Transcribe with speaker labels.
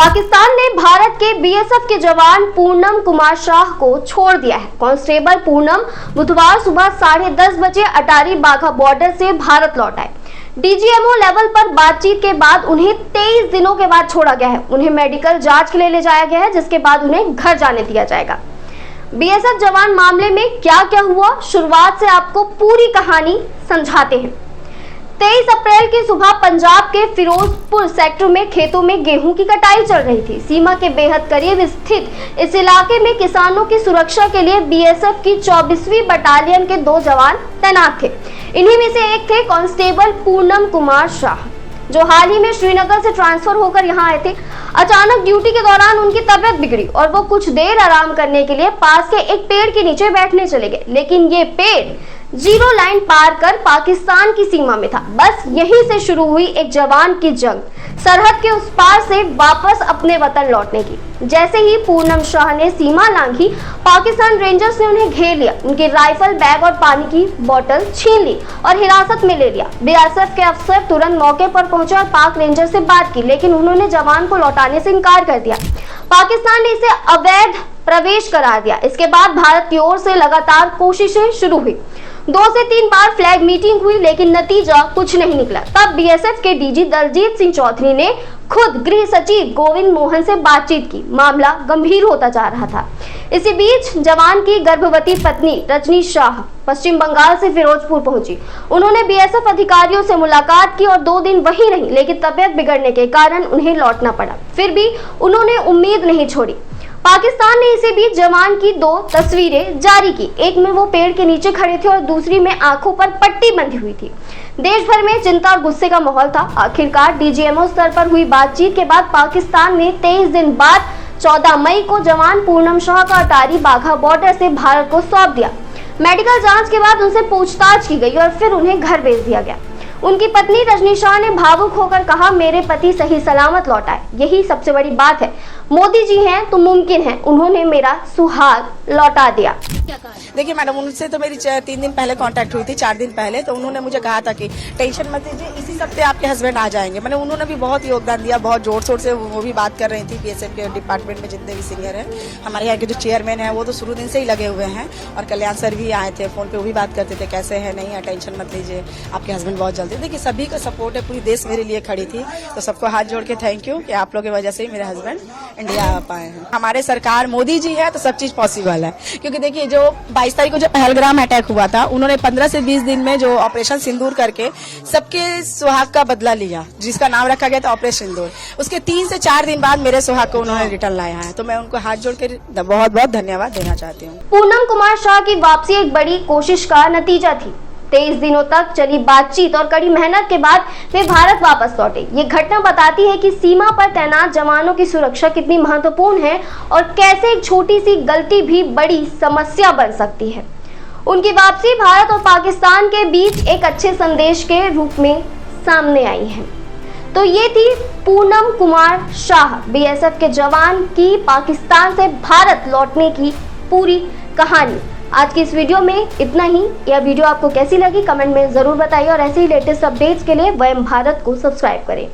Speaker 1: पाकिस्तान ने भारत के बीएसएफ के जवान पूनम कुमार शाह को छोड़ दिया है। कांस्टेबल पूनम बुधवार सुबह 10:30 बजे अटारी बाघा बॉर्डर से भारत लौट आए। डीजीएमओ लेवल पर बातचीत के बाद उन्हें 23 दिनों के बाद छोड़ा गया है। उन्हें मेडिकल जांच के लिए ले जाया गया है, जिसके बाद उन्हें घर जाने दिया जाएगा। बीएसएफ जवान मामले में क्या क्या हुआ, शुरुआत से आपको पूरी कहानी समझाते हैं। 23 अप्रैल की सुबह पंजाब के फिरोजपुर सेक्टर में खेतों में गेहूं की कटाई चल रही थी। सीमा के बेहद करीब स्थित इस इलाके में किसानों की सुरक्षा के लिए बीएसएफ की 24वीं बटालियन के 2 जवान तैनात थे। इन्हीं में से एक थे कांस्टेबल पूनम कुमार शाह, जो हाल ही में श्रीनगर से ट्रांसफर होकर यहां आए थे। अचानक ड्यूटी के दौरान उनकी तबीयत बिगड़ी और वो कुछ देर आराम करने के लिए पास के एक पेड़ के नीचे बैठने चले गए, लेकिन ये पेड़ 0 लाइन पार कर पाकिस्तान की सीमा में था। बस यहीं से शुरू हुई एक जवान की जंग, सरहद के उस पार से वापस अपने वतन लौटने की। जैसे ही पूनम शाह ने सीमा लांघी, पाकिस्तान रेंजर्स ने उन्हें घेर लिया, उनकी राइफल, बैग और पानी की बोतल छीन ली और हिरासत में ले लिया। बीएसएफ के अफसर तुरंत मौके पर पहुंचे और पाक रेंजर से बात की, लेकिन उन्होंने जवान को लौटाने से इनकार कर दिया। पाकिस्तान ने इसे अवैध प्रवेश करार दिया। इसके बाद भारत की ओर से लगातार कोशिशें शुरू हुई। 2 से 3 बार फ्लैग मीटिंग हुई, लेकिन नतीजा कुछ नहीं निकला। तब बीएसएफ के डीजी दलजीत सिंह चौधरी ने खुद गृह सचिव गोविंद मोहन से बातचीत की। मामला गंभीर होता जा रहा था। इसी बीच जवान की गर्भवती पत्नी रजनी शाह पश्चिम बंगाल से फिरोजपुर पहुंची। उन्होंने बीएसएफ अधिकारियों से मुलाकात की और 2 दिन वहीं रही, लेकिन तबीयत बिगड़ने के कारण उन्हें लौटना पड़ा। फिर भी उन्होंने उम्मीद नहीं छोड़ी। पाकिस्तान ने इसी बीच जवान की 2 तस्वीरें जारी की। एक में वो पेड़ के नीचे खड़े थे और दूसरी में आंखों पर पट्टी बंधी हुई थी। देश भर में चिंता और गुस्से का माहौल था। आखिरकार डीजीएमओ स्तर पर हुई बातचीत के बाद पाकिस्तान ने 23 दिन बाद 14 मई को जवान पूनम शाह का अटारी बाघा बॉर्डर से भारत को सौंप दिया। मेडिकल जांच के बाद उनसे पूछताछ की गई और फिर उन्हें घर भेज दिया गया। उनकी पत्नी रजनी शाह ने भावुक होकर कहा, मेरे पति सही सलामत लौट आए, यही सबसे बड़ी बात है। मोदी जी हैं तो मुमकिन है, उन्होंने मेरा सुहाग लौटा दिया।
Speaker 2: देखिए मैडम, उनसे तो मेरी 3 दिन पहले कांटेक्ट हुई थी, 4 दिन पहले। तो उन्होंने मुझे कहा था कि टेंशन मत लीजिए, इसी सप्ते आपके हस्बैंड आ जाएंगे। मैंने उन्होंने भी बहुत योगदान दिया, बहुत जोर शोर से वो भी बात कर रही थी। बीएसएफ के डिपार्टमेंट में जितने भी सीनियर हैं, हमारे यहाँ के जो चेयरमैन है, वो तो शुरू दिन से ही लगे हुए हैं। और कल्याण सर भी आए थे, फोन पे वो भी बात करते थे, कैसे है, नहीं है, टेंशन मत लीजिए, आपके हस्बैंड बहुत जल्दी। देखिए सभी का सपोर्ट है, पूरी देश मेरे लिए खड़ी थी। तो सबको हाथ जोड़ के थैंक यू कि आप लोगों की वजह से ही मेरे हस्बैंड इंडिया आ पाए हैं। हमारे सरकार मोदी जी है तो सब चीज पॉसिबल है। क्योंकि देखिए जो 22 तारीख को जो पहलगाम अटैक हुआ था, उन्होंने 15 से 20 दिन में जो ऑपरेशन सिंदूर करके सबके सुहाग का बदला लिया, जिसका नाम रखा गया था ऑपरेशन सिंदूर। उसके 3 से 4 दिन बाद मेरे सुहाग को उन्होंने रिटर्न लाया है। तो मैं उनको हाथ जोड़ के बहुत बहुत धन्यवाद देना चाहती हूँ।
Speaker 1: पूनम कुमार शाह की वापसी एक बड़ी कोशिश का नतीजा थी। 23 दिनों तक चली बातचीत और कड़ी मेहनत के बाद वे भारत वापस लौटे। ये घटना बताती है कि सीमा पर तैनात जवानों की सुरक्षा कितनी महत्वपूर्ण है और कैसे एक छोटी सी गलती भी बड़ी समस्या बन सकती है। उनकी वापसी भारत और पाकिस्तान के बीच एक अच्छे संदेश के रूप में सामने आई है। तो ये थी पूनम कुमार शाह, बीएसएफ के जवान की पाकिस्तान से भारत लौटने की पूरी कहानी। आज की इस वीडियो में इतना ही। यह वीडियो आपको कैसी लगी कमेंट में जरूर बताइए और ऐसे ही लेटेस्ट अपडेट्स के लिए वयम भारत को सब्सक्राइब करें।